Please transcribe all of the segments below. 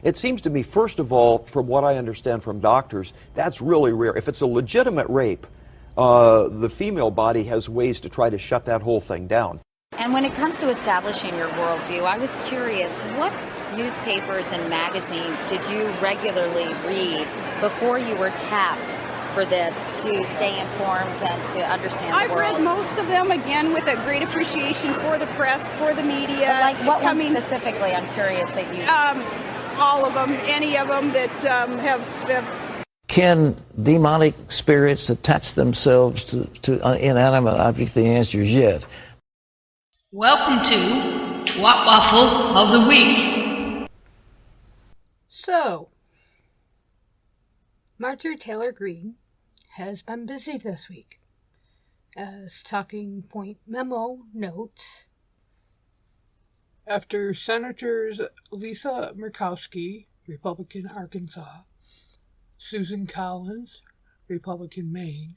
It seems to me, first of all, from what I understand from doctors, that's really rare. If it's a legitimate rape, the female body has ways to try to shut that whole thing down. And when it comes to establishing your worldview, I was curious, what newspapers and magazines did you regularly read before you were tapped for this to stay informed and to understand the world? I've read most of them, again, with a great appreciation for the press, for the media. But like what one specifically, I'm curious that you... all of them, any of them that have... Can demonic spirits attach themselves to inanimate objects? The answer is yes. Welcome to Twat Waffle of the Week. So, Marjorie Taylor Greene has been busy this week. As Talking Point Memo notes, after Senators Lisa Murkowski, Republican Arkansas, Susan Collins, Republican Maine,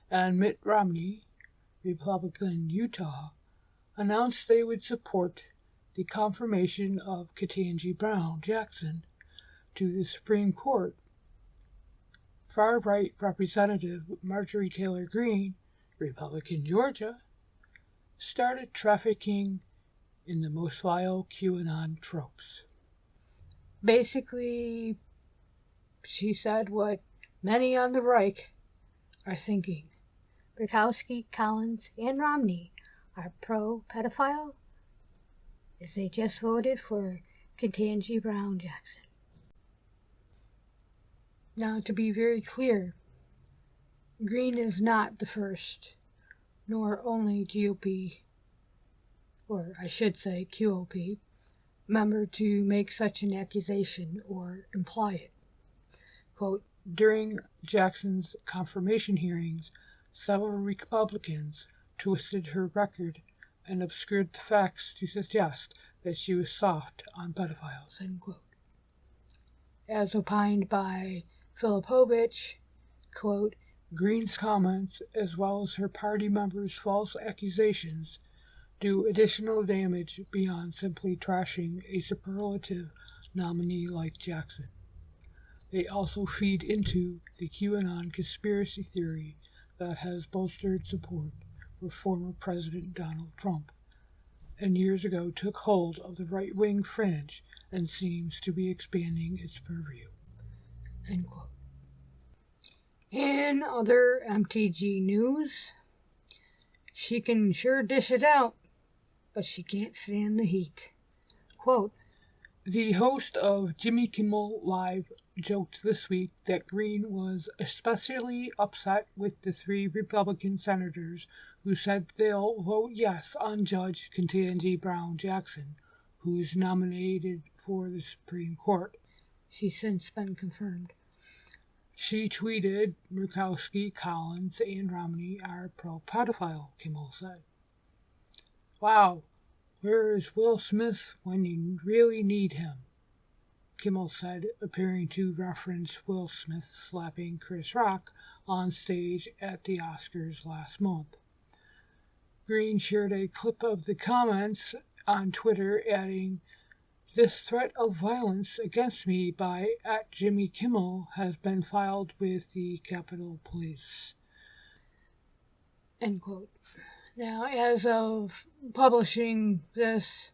and Mitt Romney, Republican Utah, announced they would support the confirmation of Ketanji Brown Jackson to the Supreme Court, far-right Representative Marjorie Taylor Greene, Republican Georgia, started trafficking in the most vile QAnon tropes. Basically, she said what many on the Reich are thinking. Murkowski, Collins, and Romney are pro-pedophile as they just voted for Ketanji Brown Jackson. Now, to be very clear, Greene is not the first, nor only GOP, or I should say QOP, member to make such an accusation or imply it. Quote, during Jackson's confirmation hearings, several Republicans twisted her record and obscured the facts to suggest that she was soft on pedophiles. End quote. As opined by Filipovich, quote, Greene's comments, as well as her party members' false accusations, do additional damage beyond simply trashing a superlative nominee like Jackson. They also feed into the QAnon conspiracy theory that has bolstered support for former President Donald Trump, and years ago took hold of the right-wing fringe and seems to be expanding its purview. End quote. In other MTG news, she can sure dish it out, but she can't stand the heat. Quote, the host of Jimmy Kimmel Live joked this week that Greene was especially upset with the 3 Republican senators who said they'll vote yes on Judge Ketanji Brown Jackson, who's nominated for the Supreme Court. She's since been confirmed. She tweeted, Murkowski, Collins, and Romney are pro-pedophile, Kimmel said. Wow, where is Will Smith when you really need him? Kimmel said, appearing to reference Will Smith slapping Chris Rock on stage at the Oscars last month. Greene shared a clip of the comments on Twitter, adding, this threat of violence against me by @JimmyKimmel has been filed with the Capitol Police. End quote. Now, as of publishing this,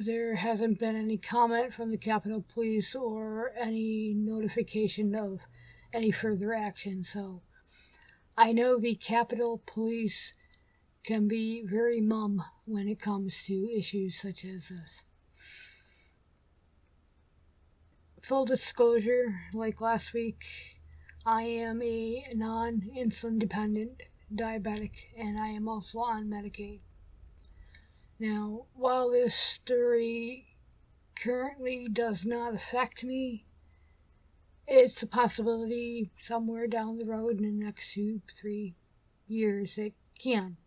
there hasn't been any comment from the Capitol Police or any notification of any further action. So I know the Capitol Police can be very mum when it comes to issues such as this. Full disclosure, like last week, I am a non-insulin dependent diabetic, and I am also on Medicaid. Now, while this story currently does not affect me, it's a possibility somewhere down the road in the next 2-3 years it can.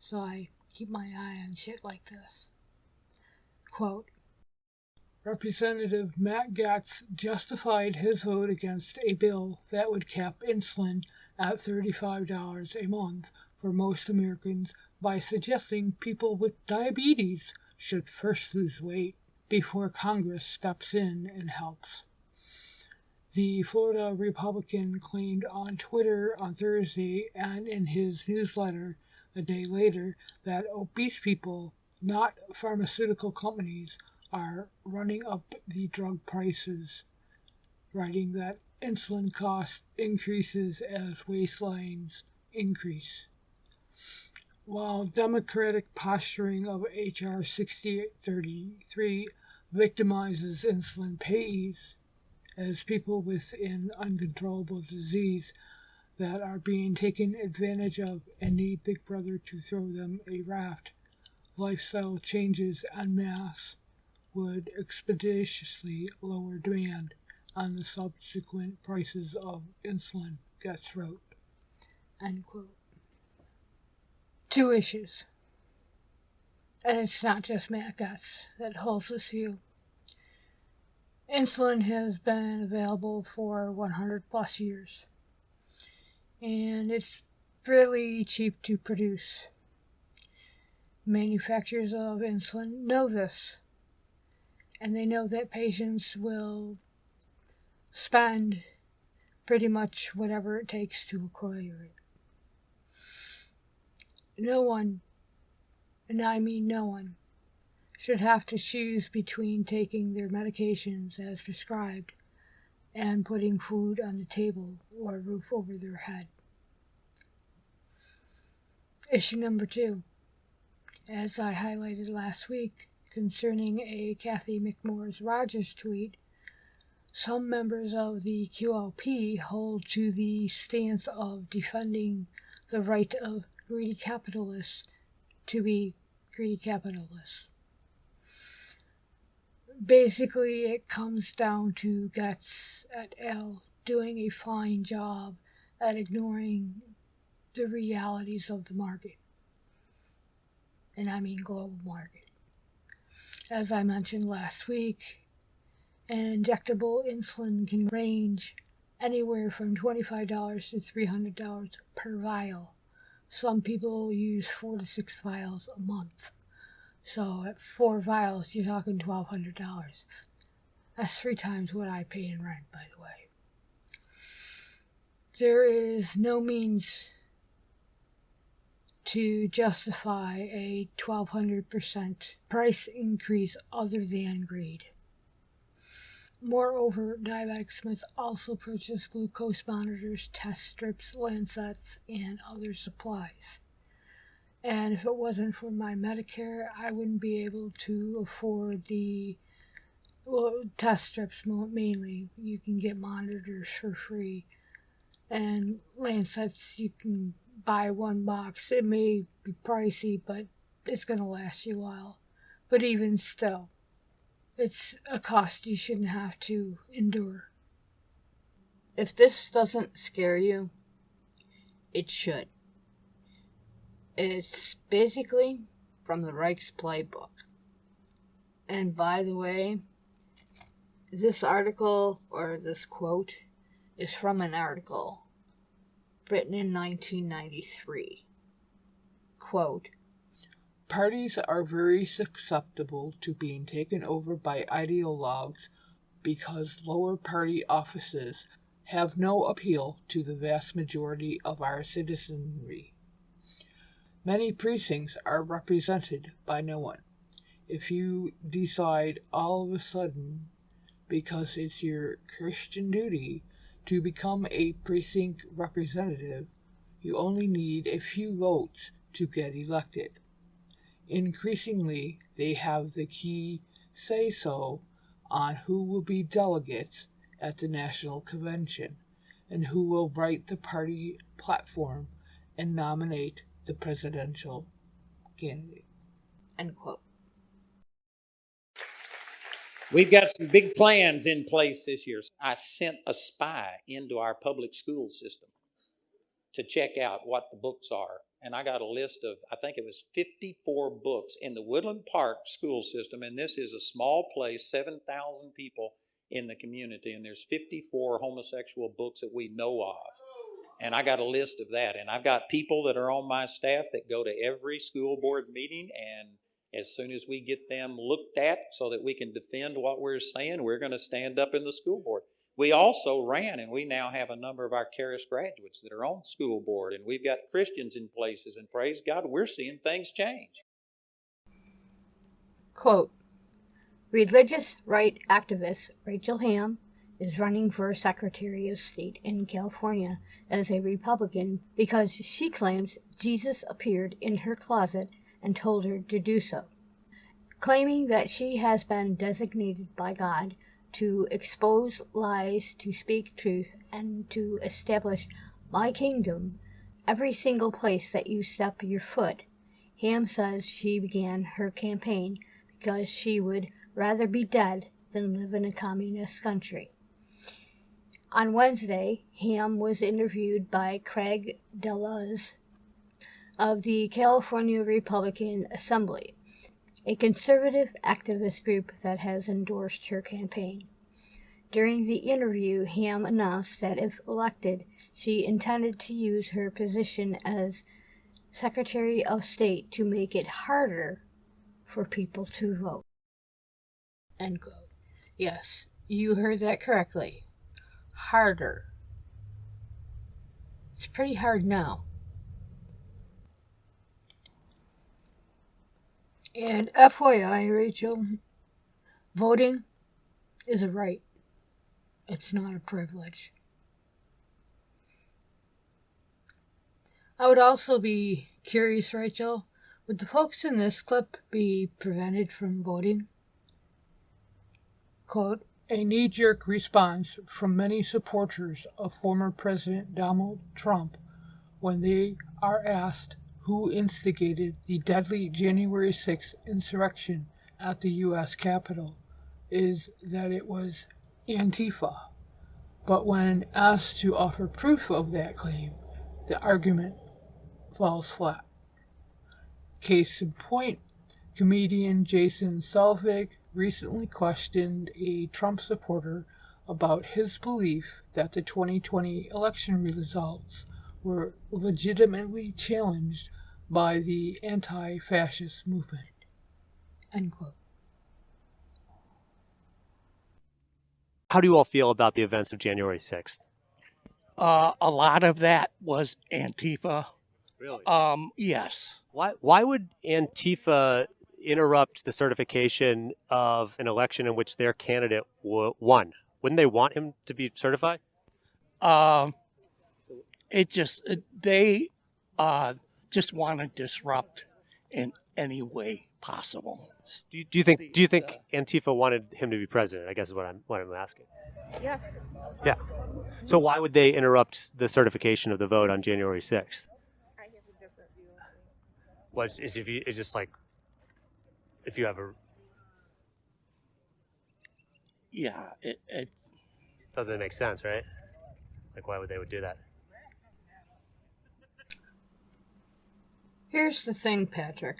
So I keep my eye on shit like this. Quote, Representative Matt Gaetz justified his vote against a bill that would cap insulin at $35 a month for most Americans by suggesting people with diabetes should first lose weight. before Congress steps in and helps. The Florida Republican claimed on Twitter on Thursday and in his newsletter a day later that obese people, not pharmaceutical companies, are running up the drug prices, writing that insulin cost increases as waistlines increase. While Democratic posturing of H.R. 6833 victimizes insulin payees as people with an uncontrollable disease that are being taken advantage of and need Big Brother to throw them a raft, lifestyle changes en masse would expeditiously lower demand on the subsequent prices of insulin, Getz wrote. End quote. Two issues. And it's not just Matt Getz that holds this view. Insulin has been available for 100 plus years. And it's really cheap to produce. Manufacturers of insulin know this. And they know that patients will spend pretty much whatever it takes to acquire it. No one, and I mean no one, should have to choose between taking their medications as prescribed and putting food on the table or a roof over their head. Issue number 2, as I highlighted last week concerning a Kathy McMorris Rogers tweet, some members of the QLP hold to the stance of defending the right of greedy capitalists to be greedy capitalists. Basically, it comes down to Getz et al. Doing a fine job at ignoring the realities of the market. And I mean global market. As I mentioned last week, an injectable insulin can range anywhere from $25 to $300 per vial. Some people use 4 to 6 vials a month. So at 4 vials, you're talking $1,200. That's 3 times what I pay in rent, by the way. There is no means to justify a 1,200% price increase other than greed. Moreover, diabetics must also purchase glucose monitors, test strips, lancets, and other supplies. And if it wasn't for my Medicare, I wouldn't be able to afford the test strips mainly. You can get monitors for free. And lancets, you can buy 1 box. It may be pricey, but it's going to last you a while. But even still, it's a cost you shouldn't have to endure. If this doesn't scare you, it should. It's basically from the Reichs Playbook. And by the way, this article, or this quote, is from an article written in 1993. Quote, "Parties are very susceptible to being taken over by ideologues because lower party offices have no appeal to the vast majority of our citizenry. Many precincts are represented by no one. If you decide all of a sudden, because it's your Christian duty, to become a precinct representative, you only need a few votes to get elected. Increasingly, they have the key say-so on who will be delegates at the National Convention and who will write the party platform and nominate the presidential candidate." End quote. We've got some big plans in place this year. I sent a spy into our public school system to check out what the books are. And I got a list of, I think it was 54 books in the Woodland Park school system. And this is a small place, 7,000 people in the community. And there's 54 homosexual books that we know of. And I got a list of that. And I've got people that are on my staff that go to every school board meeting and As soon as we get them looked at so that we can defend what we're saying, we're going to stand up in the school board. We also ran, and we now have a number of our Charis graduates that are on school board, and we've got Christians in places, and praise God, we're seeing things change. Quote, religious right activist Rachel Hamm is running for Secretary of State in California as a Republican because she claims Jesus appeared in her closet and told her to do so, claiming that she has been designated by God to expose lies, to speak truth, and to establish my kingdom every single place that you step your foot. Hamm says she began her campaign because she would rather be dead than live in a communist country. On Wednesday, Hamm was interviewed by Craig Deluz of the California Republican Assembly, a conservative activist group that has endorsed her campaign. During the interview, Hamm announced that if elected, she intended to use her position as Secretary of State to make it harder for people to vote. End quote. Yes, you heard that correctly. Harder. It's pretty hard now. And FYI, Rachel, voting is a right. It's not a privilege. I would also be curious, Rachel, would the folks in this clip be prevented from voting? Quote, a knee-jerk response from many supporters of former President Donald Trump when they are asked who instigated the deadly January 6th insurrection at the U.S. Capitol is that it was Antifa. But when asked to offer proof of that claim, the argument falls flat. Case in point, comedian Jason Selvig recently questioned a Trump supporter about his belief that the 2020 election results were legitimately challenged by the anti-fascist movement. End quote. How do you all feel about the events of January 6th? A lot of that was Antifa. Really? Yes. Why would Antifa interrupt the certification of an election in which their candidate won? Wouldn't they want him to be certified? They just want to disrupt in any way possible. Do you think Antifa wanted him to be president? I guess is what I'm asking. Yes. Yeah. So why would they interrupt the certification of the vote on January 6th? I have a different view of things. What is it's just like if you have a it doesn't make sense, right? Like why would they do that? Here's the thing, Patrick.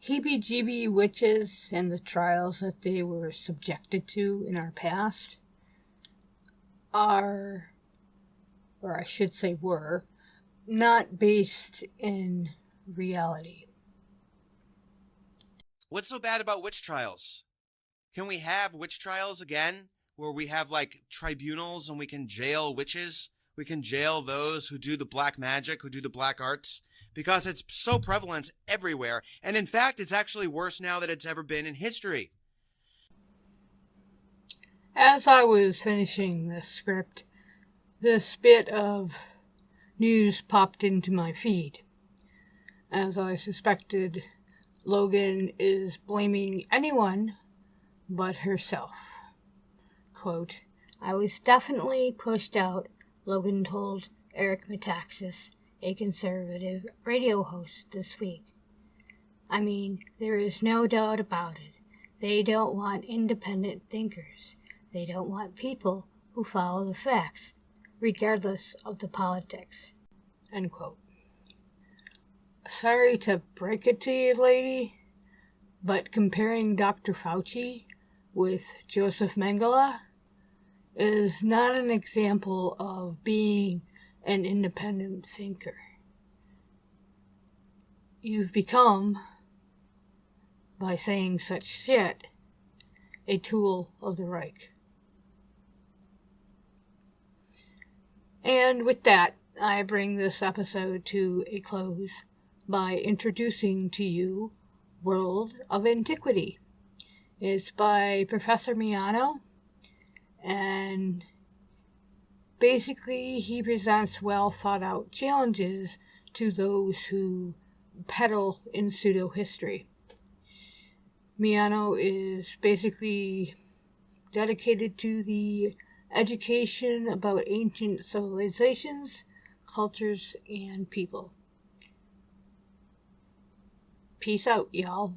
Heebie-jeebie witches and the trials that they were subjected to in our past are, or I should say were, not based in reality. What's so bad about witch trials? Can we have witch trials again, where we have like tribunals and we can jail witches? We can jail those who do the black magic, who do the black arts? Because it's so prevalent everywhere. And in fact, it's actually worse now than it's ever been in history. As I was finishing this script, this bit of news popped into my feed. As I suspected, Logan is blaming anyone but herself. Quote, I was definitely pushed out, Logan told Eric Metaxas, a conservative radio host, this week. I mean, there is no doubt about it. They don't want independent thinkers. They don't want people who follow the facts, regardless of the politics. End quote. Sorry to break it to you, lady, but comparing Dr. Fauci with Joseph Mengele is not an example of being an independent thinker. You've become by saying such shit, a tool of the Reich. And with that, I bring this episode to a close by introducing to you World of Antiquity. It's by Professor Miano, and basically he presents well thought out challenges to those who peddle in pseudo-history. Miano is basically dedicated to the education about ancient civilizations, cultures, and people. Peace out, y'all.